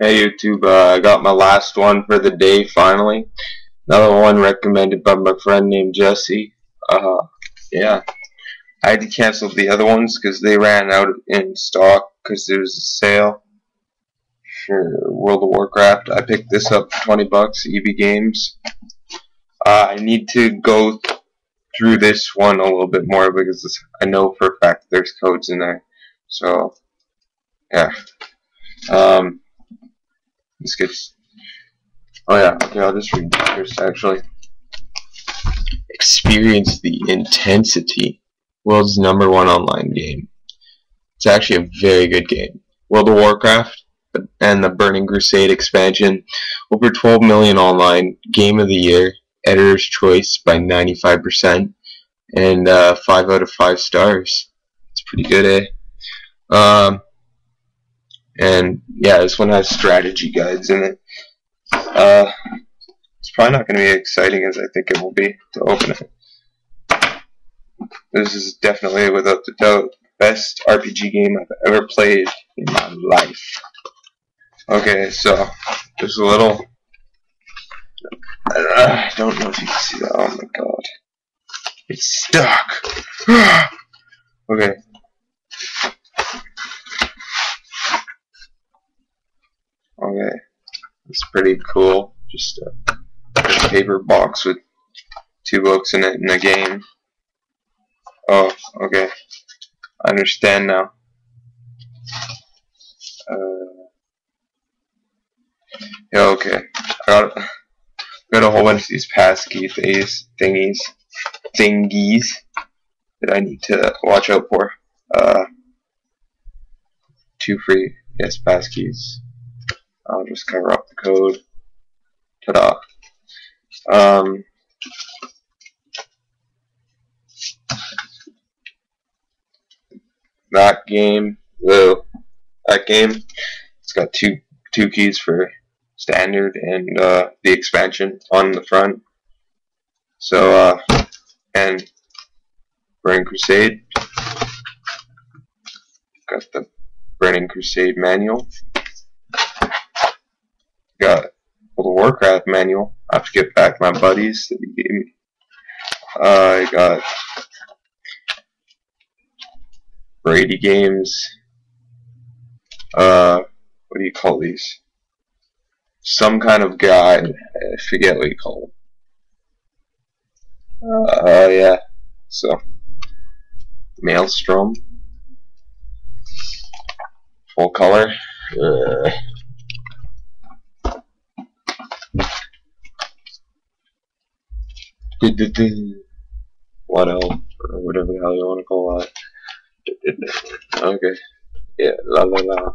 Hey YouTube, I got my last one for the day finally. Another one recommended by my friend named Jesse. Yeah, I had to cancel the other ones because they ran out in stock because there was a sale for World of Warcraft. I picked this up for 20 bucks, EB Games. I need to go through this one a little bit more because I know for a fact there's codes in there. So, yeah. This gets. Oh yeah, okay, I'll just read this first actually. Experience the intensity. World's #1 online game. It's actually a very good game. World of Warcraft and the Burning Crusade expansion. Over 12 million online. Game of the Year. Editor's Choice by 95%. And 5 out of 5 stars. It's pretty good, eh? And yeah, this one has strategy guides in it. It's probably not going to be as exciting as I think it will be to open it. This is definitely, without a doubt, the best RPG game I've ever played in my life. Okay, so there's a little. I don't know if you can see that. Oh my god, it's stuck. Okay. Okay, it's pretty cool. Just a paper box with 2 books in it and a game. Oh, okay. I understand now. Yeah, okay. I got a whole bunch of these passkey thingies that I need to watch out for. 2 free passkeys. I'll just cover up the code. Ta-da. That game, it's got two keys for standard and the expansion on the front. So, and Burning Crusade. Got the Burning Crusade manual. Got World of Warcraft manual. I have to get back my buddies that he gave me. I got Brady games. What do you call these? Some kind of guide. I forget what you call them. Yeah. So, Maelstrom. Full color. What else? Or whatever the hell you want to call that. Okay. Yeah, la la la.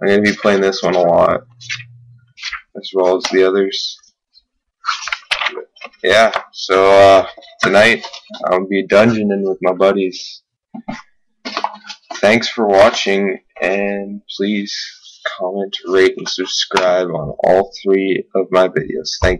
I'm going to be playing this one a lot, as well as the others. Yeah, so tonight I'll be dungeoning with my buddies. Thanks for watching, and please comment, rate, and subscribe on all 3 of my videos. Thank you.